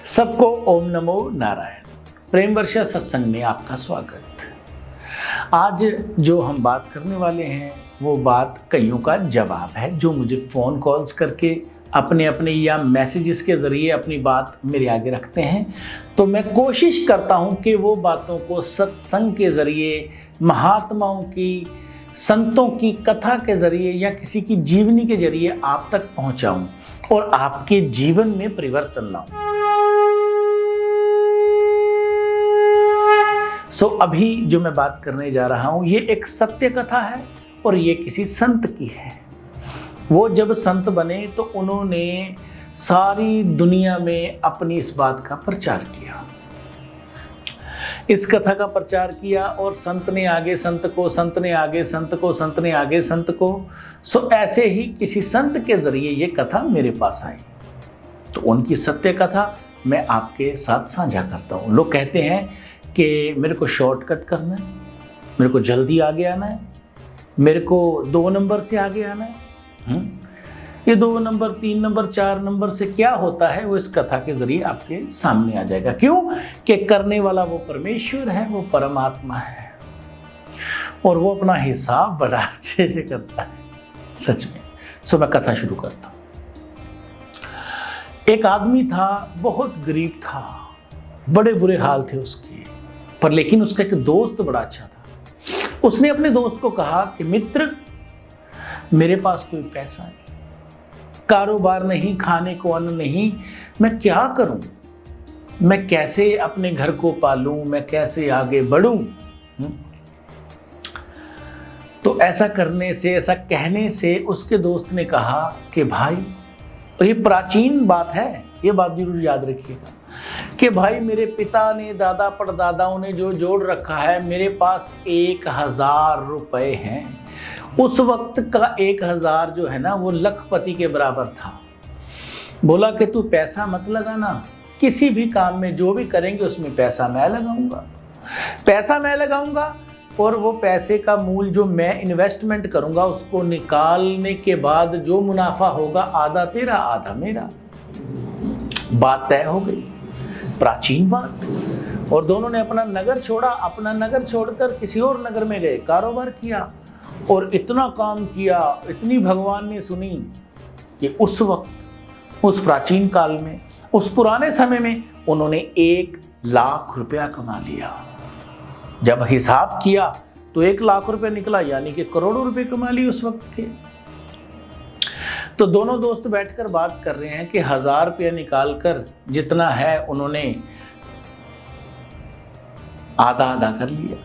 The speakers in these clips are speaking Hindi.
सबको ओम नमो नारायण। प्रेम वर्षा सत्संग में आपका स्वागत। आज जो हम बात करने वाले हैं वो बात कईयों का जवाब है जो मुझे फ़ोन कॉल्स करके अपने या मैसेजेस के ज़रिए अपनी बात मेरे आगे रखते हैं। तो मैं कोशिश करता हूं कि वो बातों को सत्संग के ज़रिए, महात्माओं की, संतों की कथा के ज़रिए या किसी की जीवनी के ज़रिए आप तक पहुंचाऊं और आपके जीवन में परिवर्तन लाऊं। अभी जो मैं बात करने जा रहा हूं ये एक सत्य कथा है और ये किसी संत की है। वो जब संत बने तो उन्होंने सारी दुनिया में अपनी इस बात का प्रचार किया, इस कथा का प्रचार किया और संत ने आगे संत को, संत ने आगे संत को, संत ने आगे संत को। ऐसे ही किसी संत के जरिए ये कथा मेरे पास आई तो उनकी सत्य कथा मैं आपके साथ साझा करता हूँ। लोग कहते हैं कि मेरे को शॉर्टकट करना है, मेरे को जल्दी आगे आना है, मेरे को 2 नंबर से आगे आना है। ये 2 नंबर, 3 नंबर, 4 नंबर से क्या होता है वो इस कथा के जरिए आपके सामने आ जाएगा। क्यों कि करने वाला वो परमेश्वर है, वो परमात्मा है और वो अपना हिसाब बड़ा अच्छे से करता है सच में। मैं कथा शुरू करता हूँ। एक आदमी था, बहुत गरीब था, बड़े बुरे हाल थे उसके, पर लेकिन उसका एक दोस्त बड़ा अच्छा था। उसने अपने दोस्त को कहा कि मित्र, मेरे पास कोई पैसा नहीं, कारोबार नहीं, खाने को अन्न नहीं, मैं क्या करूं, मैं कैसे अपने घर को पालूं, मैं कैसे आगे बढ़ूं। तो ऐसा करने से, ऐसा कहने से उसके दोस्त ने कहा कि भाई, और ये प्राचीन बात है, ये बात जरूर याद रखिएगा कि भाई मेरे पिता ने, दादा परदादाओं ने जो जोड़ रखा है, मेरे पास 1000 रुपए हैं। उस वक्त का 1000 जो है ना वो लखपति के बराबर था। बोला कि तू पैसा मत लगाना, किसी भी काम में जो भी करेंगे उसमें पैसा मैं लगाऊंगा, पैसा मैं लगाऊंगा और वो पैसे का मूल जो मैं इन्वेस्टमेंट करूंगा उसको निकालने के बाद जो मुनाफा होगा आधा तेरा आधा मेरा। बात तय हो गई, प्राचीन बात। और दोनों ने अपना नगर छोड़ा, अपना नगर छोड़कर किसी और नगर में गए, कारोबार किया और इतना काम किया, इतनी भगवान ने सुनी कि उस वक्त, उस प्राचीन काल में, उस पुराने समय में उन्होंने 1 लाख रुपया कमा लिया। जब हिसाब किया तो 1 लाख रुपया निकला, यानी कि करोड़ों रुपए कमा लिए उस वक्त के। तो दोनों दोस्त बैठकर बात कर रहे हैं कि 1000 रुपया निकालकर जितना है उन्होंने आधा आधा कर लिया।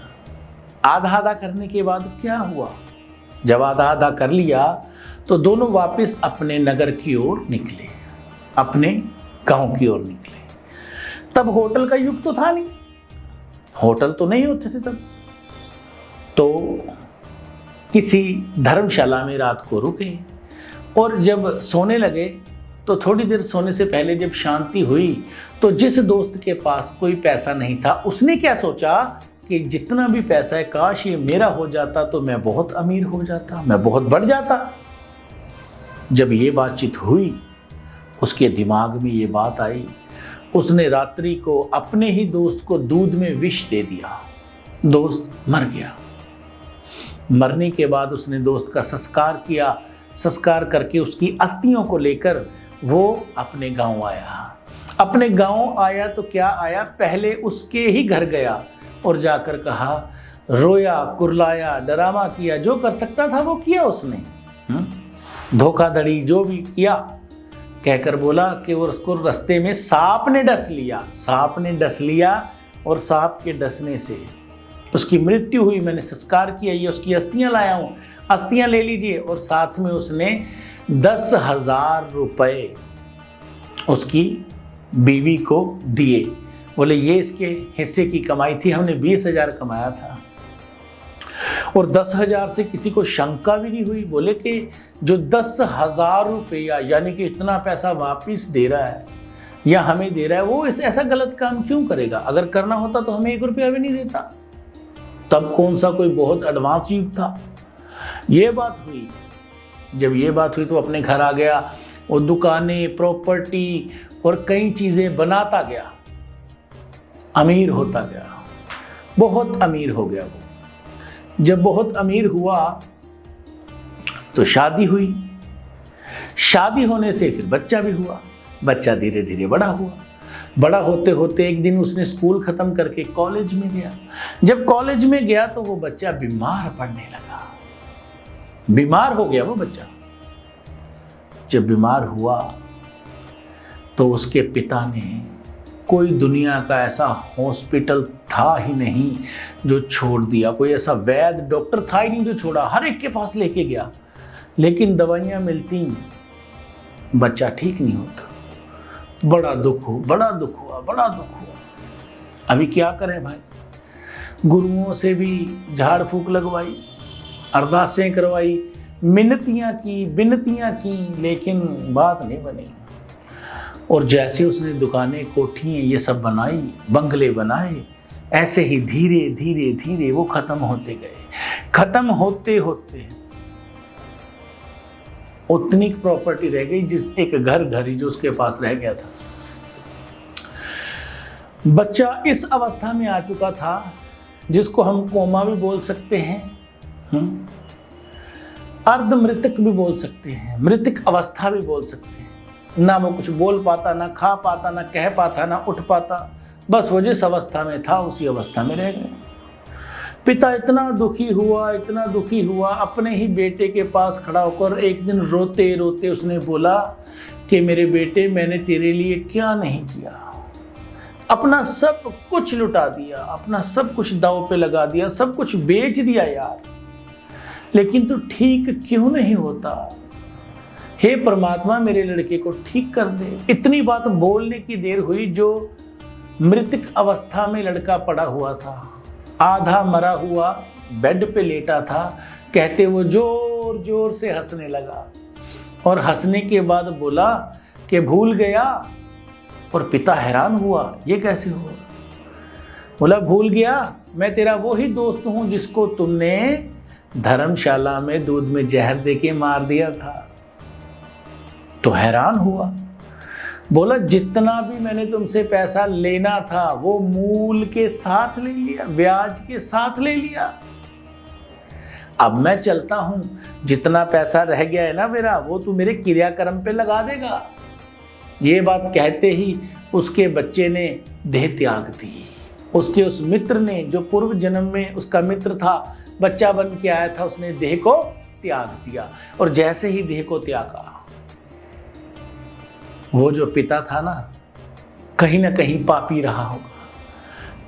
आधा आधा करने के बाद क्या हुआ, जब आधा आधा कर लिया तो दोनों वापस अपने नगर की ओर निकले, अपने गांव की ओर निकले। तब होटल का युग तो था नहीं, होटल तो नहीं होते थे तब। तो किसी धर्मशाला में रात को रुके और जब सोने लगे तो थोड़ी देर सोने से पहले जब शांति हुई तो जिस दोस्त के पास कोई पैसा नहीं था उसने क्या सोचा कि जितना भी पैसा है काश ये मेरा हो जाता तो मैं बहुत अमीर हो जाता, मैं बहुत बढ़ जाता। जब ये बातचीत हुई उसके दिमाग में ये बात आई, उसने रात्रि को अपने ही दोस्त को दूध में विष दे दिया, दोस्त मर गया। मरने के बाद उसने दोस्त का संस्कार किया, संस्कार करके उसकी अस्थियों को लेकर वो अपने गांव आया। अपने गांव आया तो क्या आया, पहले उसके ही घर गया और जाकर कहा, रोया, कुरलाया, डरामा किया, जो कर सकता था वो किया उसने। धोखाधड़ी जो भी किया, कहकर बोला कि वो उसको रास्ते में सांप ने डस लिया, सांप ने डस लिया और सांप के डसने से उसकी मृत्यु हुई। मैंने संस्कार किया, ये उसकी अस्थियां लाया हूँ, अस्थियां ले लीजिए। और साथ में उसने 10,000 रुपए उसकी बीवी को दिए। बोले ये इसके हिस्से की कमाई थी, हमने 20,000 कमाया था। और 10,000 से किसी को शंका भी नहीं हुई। बोले कि जो 10,000 रुपया यानी कि इतना पैसा वापिस दे रहा है या हमें दे रहा है, वो ऐसा गलत काम क्यों करेगा? अगर करना होता तो हमें 1 रुपया भी नहीं देता। तब कौन सा कोई बहुत एडवांस युग था। ये बात हुई, जब ये बात हुई तो अपने घर आ गया और दुकानें, प्रॉपर्टी और कई चीजें बनाता गया, अमीर होता गया, बहुत अमीर हो गया वो। जब बहुत अमीर हुआ तो शादी हुई, शादी होने से फिर बच्चा भी हुआ, बच्चा धीरे धीरे बड़ा हुआ। बड़ा होते होते एक दिन उसने स्कूल खत्म करके कॉलेज में गया। जब कॉलेज में गया तो वो बच्चा बीमार पड़ने लगा, बीमार हो गया वो बच्चा। जब बीमार हुआ तो उसके पिता ने, कोई दुनिया का ऐसा हॉस्पिटल था ही नहीं जो छोड़ दिया, कोई ऐसा वैद्य डॉक्टर था ही नहीं जो छोड़ा, हर एक के पास लेके गया, लेकिन दवाइयाँ मिलती, बच्चा ठीक नहीं होता। बड़ा दुख हुआ, बड़ा दुख हुआ, बड़ा दुख हुआ। अभी क्या करें भाई, गुरुओं से भी झाड़ फूक लगवाई, अरदासें करवाई, मिन्नतियाँ की, बिनतियाँ की, लेकिन बात नहीं बनी। और जैसे उसने दुकानें, कोठियाँ ये सब बनाई, बंगले बनाए, ऐसे ही धीरे धीरे धीरे वो खत्म होते गए। खत्म होते होते उतनी प्रॉपर्टी रह गई जिस एक घर ही जो उसके पास रह गया था। बच्चा इस अवस्था में आ चुका था जिसको हम कोमा भी बोल सकते हैं, अर्ध मृतक भी बोल सकते हैं, मृतक अवस्था भी बोल सकते हैं। ना वो कुछ बोल पाता, ना खा पाता, ना कह पाता, ना उठ पाता, बस वो जिस अवस्था में था उसी अवस्था में रह गए। पिता इतना दुखी हुआ, इतना दुखी हुआ, अपने ही बेटे के पास खड़ा होकर एक दिन रोते रोते उसने बोला कि मेरे बेटे, मैंने तेरे लिए क्या नहीं किया, अपना सब कुछ लुटा दिया, अपना सब कुछ दांव पे लगा दिया, सब कुछ बेच दिया यार, लेकिन तू ठीक क्यों नहीं होता? हे परमात्मा, मेरे लड़के को ठीक कर दे। इतनी बात बोलने की देर हुई जो मृतक अवस्था में लड़का पड़ा हुआ था, आधा मरा हुआ बेड पे लेटा था, कहते वो जोर जोर से हंसने लगा और हंसने के बाद बोला कि भूल गया। और पिता हैरान हुआ, ये कैसे हुआ? बोला भूल गया, मैं तेरा वो ही दोस्त हूं जिसको तुमने धर्मशाला में दूध में जहर देके मार दिया था। तो हैरान हुआ, बोला जितना भी मैंने तुमसे पैसा लेना था वो मूल के साथ ले लिया, ब्याज के साथ ले लिया। अब मैं चलता हूं, जितना पैसा रह गया है ना मेरा, वो तू मेरे क्रियाक्रम पे लगा देगा। ये बात कहते ही उसके बच्चे ने देह त्याग दी। उसके उस मित्र ने, जो पूर्व जन्म में उसका मित्र था, बच्चा बन के आया था, उसने देह को त्याग दिया। और जैसे ही देह को त्यागा, वो जो पिता था ना कहीं पापी रहा होगा,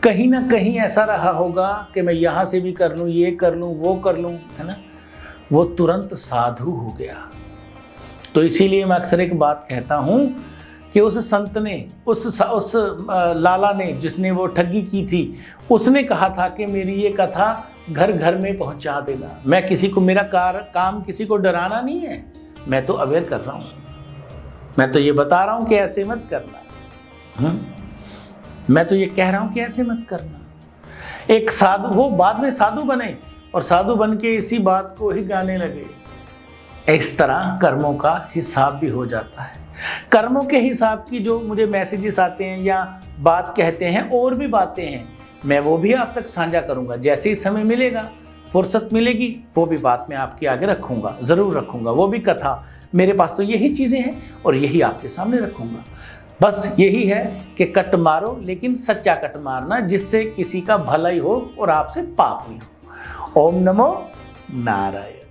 कहीं ना कहीं ऐसा रहा होगा कि मैं यहाँ से भी कर लूँ, ये कर लूँ, वो कर लूँ, है ना, वो तुरंत साधु हो गया। तो इसीलिए मैं अक्सर एक बात कहता हूँ कि उस संत ने, उस लाला ने जिसने वो ठगी की थी, उसने कहा था कि मेरी ये कथा घर घर में पहुँचा देना। मैं किसी को, मेरा काम किसी को डराना नहीं है, मैं तो अवेयर कर रहा हूँ, मैं तो ये बता रहा हूँ कि ऐसे मत करना, मैं तो ये कह रहा हूँ कि ऐसे मत करना। एक साधु, वो बाद में साधु बने और साधु बन के इसी बात को ही गाने लगे। इस तरह कर्मों का हिसाब भी हो जाता है। कर्मों के हिसाब की जो मुझे मैसेजेस आते हैं या बात कहते हैं, और भी बातें हैं, मैं वो भी आप तक साझा करूंगा। जैसे ही समय मिलेगा, फुर्सत मिलेगी, वो भी बात मैं आपके आगे रखूंगा, ज़रूर रखूंगा। वो भी कथा, मेरे पास तो यही चीज़ें हैं और यही आपके सामने रखूंगा। बस यही है कि कट मारो, लेकिन सच्चा कट मारना, जिससे किसी का भलाई हो और आपसे पाप नहीं हो। ओम नमो नारायण।